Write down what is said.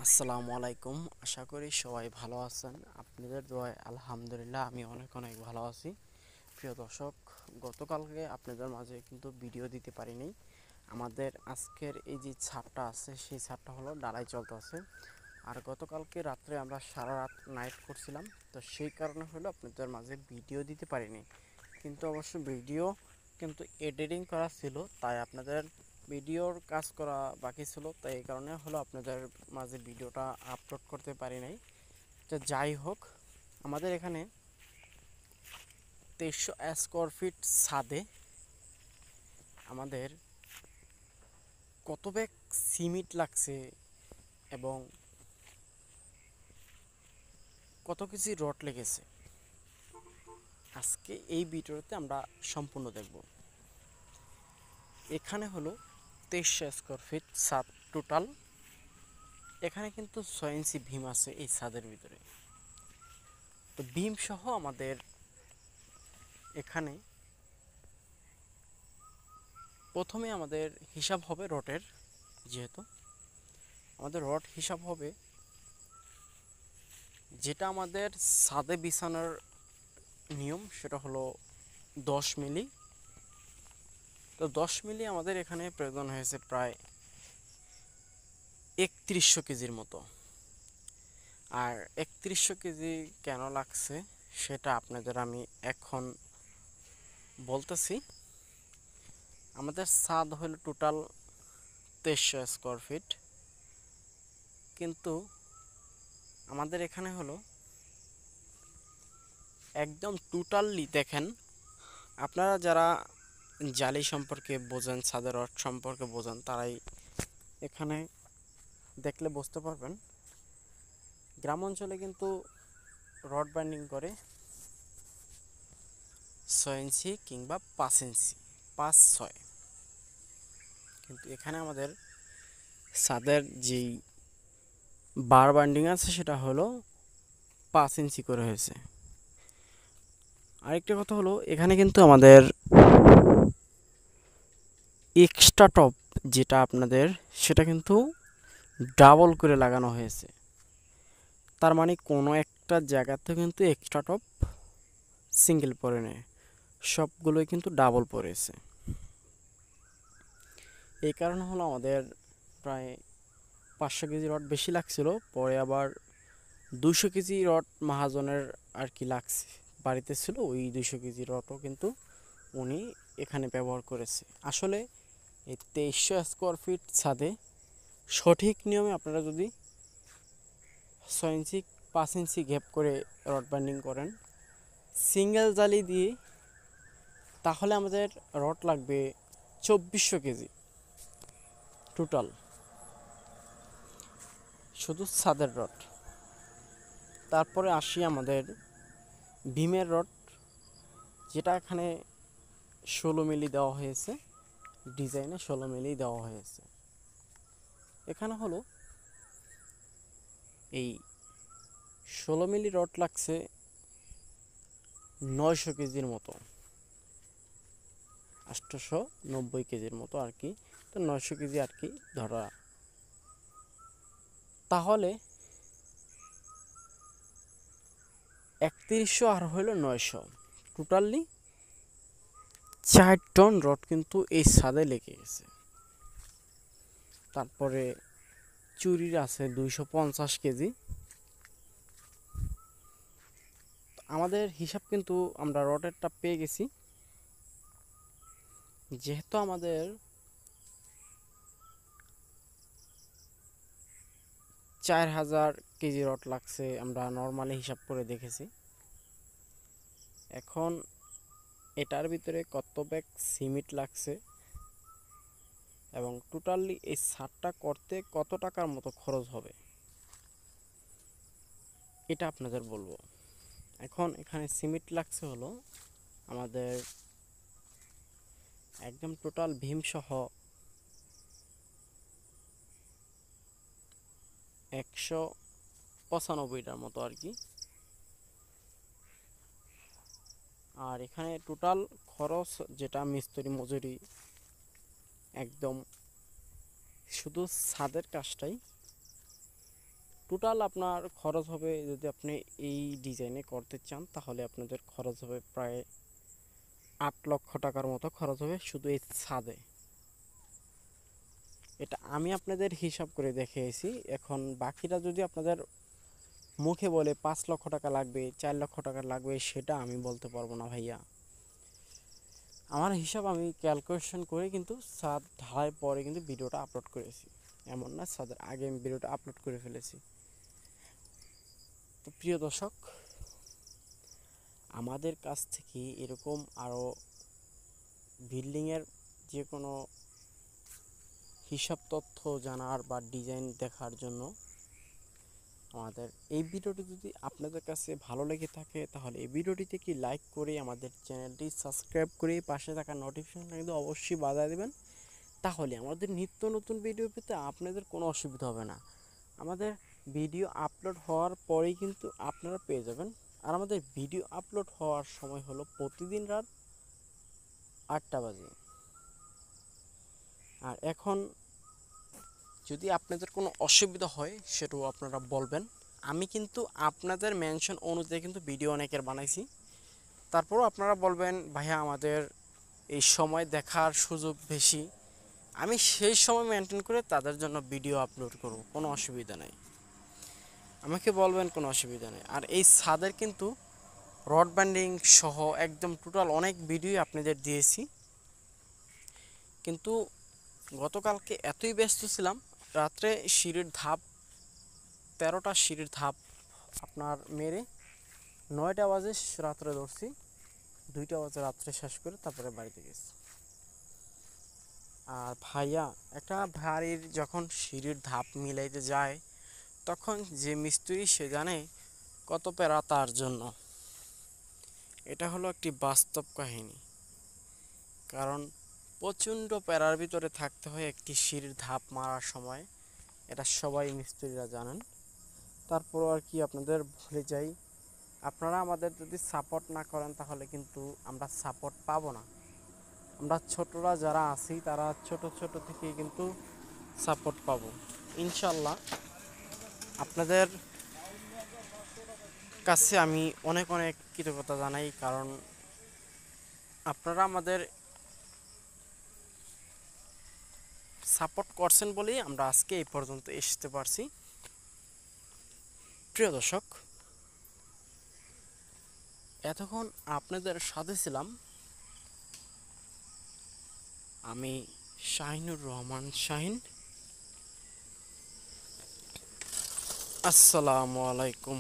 আসসালামু আলাইকুম। আশা করি সবাই ভালো আছেন। আপনাদের দোয়ায় আলহামদুলিল্লাহ আমি অনেক অনেক ভালো আছি। প্রিয় দর্শক, গতকালকে আপনাদের মাঝে কিন্তু ভিডিও দিতে পারিনি। আমাদের আজকের এই যে ছাদটা আছে সেই ছাদটা হলো ঢালাই চলতেছে। আর গতকালকে রাত্রে আমরা সারা রাত নাইট করছিলাম, তো সেই কারণে হলো আপনাদের মাঝে ভিডিও দিতে পারিনি। কিন্তু অবশ্য ভিডিও কিন্তু এডিটিং করা ছিল, তাই আপনাদের ভিডিওর কাজ করা বাকি ছিল, তাই এই কারণে হলো আপনাদের মাঝে ভিডিওটা আপলোড করতে পারি নাই। তো যাই হোক, আমাদের এখানে 2300 স্কোয়ার ফিট ছাদে আমাদের কত ব্যাগ সিমেন্ট লাগছে এবং কত কেজি রড লেগেছে আজকে এই ভিডিওতে আমরা সম্পূর্ণ দেখব। এখানে হলো 2300 স্কোয়ার ফিট ছাদ টোটাল। এখানে কিন্তু 6 ইঞ্চি ভীম আছে এই ছাদের ভিতরে। তো ভীম সহ আমাদের এখানে প্রথমে আমাদের হিসাব হবে রডের। যেহেতু আমাদের রড হিসাব হবে যেটা আমাদের ছাদে বিছানোর নিয়ম, সেটা হলো 10 মিলি। তো 10 মিলি আমাদের এখানে প্রয়োজন হয়েছে প্রায় 3100 কেজির মতো। আর 3100 কেজি কেন লাগছে সেটা আপনাদের আমি এখন বলতেছি। আমাদের ছাদ হলো টোটাল 2300 স্কোয়ার ফিট, কিন্তু আমাদের এখানে হলো একদম টোটালি দেখেন, আপনারা যারা জালি সম্পর্কে বোঝেন, ছাদের রড সম্পর্কে বোঝেন, তারাই এখানে দেখলে বুঝতে পারবেন। গ্রাম অঞ্চলে কিন্তু রড বাইন্ডিং করে 6 ইঞ্চি কিংবা 5 ইঞ্চি, 5-6। কিন্তু এখানে আমাদের ছাদের যেই বার বাইন্ডিং আছে সেটা হলো 5 ইঞ্চি করে হয়েছে। আরেকটা কথা হলো, এখানে কিন্তু আমাদের এক্সট্রা টপ যেটা আপনাদের, সেটা কিন্তু ডাবল করে লাগানো হয়েছে। তার মানে কোনো একটা জায়গাতে কিন্তু এক্সট্রা টপ সিঙ্গেল পরে নেয়, সবগুলোই কিন্তু ডাবল পড়েছে। এই কারণে হলো আমাদের প্রায় 500 কেজি রড বেশি লাগছিল। পরে আবার 200 কেজি রড মহাজনের আর কি লাগছে, বাড়িতে ছিল ওই 200 কেজি রডও কিন্তু উনি এখানে ব্যবহার করেছে। আসলে এই 2300 স্কোয়ার ফিট ছাদে সঠিক নিয়মে আপনারা যদি 6 ইঞ্চি 5 ইঞ্চি গ্যাপ করে রড বাইন্ডিং করেন সিঙ্গেল জালি দিয়ে, তাহলে আমাদের রড লাগবে 2400 কেজি টোটাল, শুধু ছাদের রড। তারপরে আসি আমাদের ভীমের রড, যেটা এখানে 16 মিলি দেওয়া হয়েছে, ডিজাইনে 16 মিলি দেওয়া হয়েছে। এখানে হলো এই 16 মিলি রড লাগছে 900 কেজির মতো, 890 কেজির মতো আর কি। তো 900 কেজি আর কি ধরা। তাহলে 3100 আর হইল 900, টোটালি 4 টন রড কিন্তু এই ছাদে লেগে গেছে। তারপরে চুরির আছে 250 কেজি। আমাদের হিসাব কিন্তু আমরা রডেরটা পেয়ে গেছি। যেহেতু আমাদের 4000 কেজি রড লাগছে, আমরা নর্মালি হিসাব করে দেখেছি। এখন এটার ভিতরে কত ব্যাগ সিমেন্ট লাগছে এবং টোটালি এই ছাদটা করতে কত টাকার মতো খরচ হবে এটা আপনাদের বলবো। এখন এখানে সিমেন্ট লাগছে হলো আমাদের একদম টোটাল ভীম সহ 195টার মতো আর কি। আর এখানে টোটাল খরচ যেটা মিস্ত্রি মজুরি একদম শুধু ছাদের কাজটাই টোটাল আপনার খরচ হবে, যদি আপনি এই ডিজাইনে করতে চান তাহলে আপনাদের খরচ হবে প্রায় 8 লক্ষ টাকার মতো খরচ হবে শুধু এই ছাদে। এটা আমি আপনাদের হিসাব করে দেখিয়েছি। এখন বাকিটা যদি আপনাদের মুখে বলে 5 লক্ষ টাকা লাগবে, 4 লক্ষ টাকা লাগবে, সেটা আমি বলতে পারবো না ভাইয়া। আমার হিসাব আমি ক্যালকুলেশন করে কিন্তু ছাদ ঢালাই পরে কিন্তু ভিডিওটা আপলোড করেছি, এমন না ছাদের আগে আমি ভিডিওটা আপলোড করে ফেলেছি। তো প্রিয় দর্শক, আমাদের কাছ থেকে এরকম আরও বিল্ডিংয়ের যে কোনো হিসাব তথ্য জানার বা ডিজাইন দেখার জন্য আমাদের এই ভিডিওটি যদি আপনাদের কাছে ভালো লেগে থাকে তাহলে এই ভিডিওটিতে কি লাইক করে আমাদের চ্যানেলটি সাবস্ক্রাইব করে পাশে থাকা নোটিফিকেশনটা কিন্তু অবশ্যই বাজায় দেবেন। তাহলে আমাদের নিত্য নতুন ভিডিও পেতে আপনাদের কোনো অসুবিধা হবে না। আমাদের ভিডিও আপলোড হওয়ার পরেই কিন্তু আপনারা পেয়ে যাবেন। আর আমাদের ভিডিও আপলোড হওয়ার সময় হলো প্রতিদিন রাত 8টা বাজে। আর এখন যদি আপনাদের কোনো অসুবিধা হয় সেটাও আপনারা বলবেন। আমি কিন্তু আপনাদের মেনশন অনুযায়ী কিন্তু ভিডিও অনেকের বানাইছি, তারপরও আপনারা বলবেন ভাইয়া আমাদের এই সময় দেখার সুযোগ বেশি, আমি সেই সময় মেনটেন করে তাদের জন্য ভিডিও আপলোড করব, কোনো অসুবিধা নেই। আমাকে বলবেন, কোনো অসুবিধা নেই। আর এই ছাদের কিন্তু রড ব্যান্ডিং সহ একদম টোটাল অনেক ভিডিও আপনাদের দিয়েছি, কিন্তু গতকালকে এতই ব্যস্ত ছিলাম, রাত্রে সিঁড়ির ধাপ 13টা সিঁড়ির ধাপ আপনার মেরে 9টা বাজে রাত্রে ধরছি, 2টা বাজে রাত্রে শেষ করে তারপরে বাড়িতে গেছি। আর ভাইয়া, একটা বাড়ির যখন সিঁড়ির ধাপ মিলাইতে যায় তখন যে মিস্ত্রি সে জানে কত প্যারা তার জন্য। এটা হলো একটি বাস্তব কাহিনী, কারণ প্রচণ্ড প্যারার ভিতরে থাকতে হয় একটি সিঁড়ির ধাপ মারার সময়, এটা সবাই মিস্ত্রিরা জানেন। তারপরও আর কি আপনাদের বলে যাই, আপনারা আমাদের যদি সাপোর্ট না করেন তাহলে কিন্তু আমরা সাপোর্ট পাবো না। আমরা ছোটরা যারা আছি তারা ছোট ছোট থেকেই কিন্তু সাপোর্ট পাবো ইনশাল্লাহ। আপনাদের কাছে আমি অনেক অনেক কৃতজ্ঞতা জানাই, কারণ আপনারা আমাদের সাপোর্ট করছেন বলেই আমরা আজকে এই পর্যন্ত আসতে পারছি। প্রিয় দর্শক, এতক্ষণ আপনাদের সাথে ছিলাম আমি শাহিনুর রহমান শাহিন। আসসালামু আলাইকুম।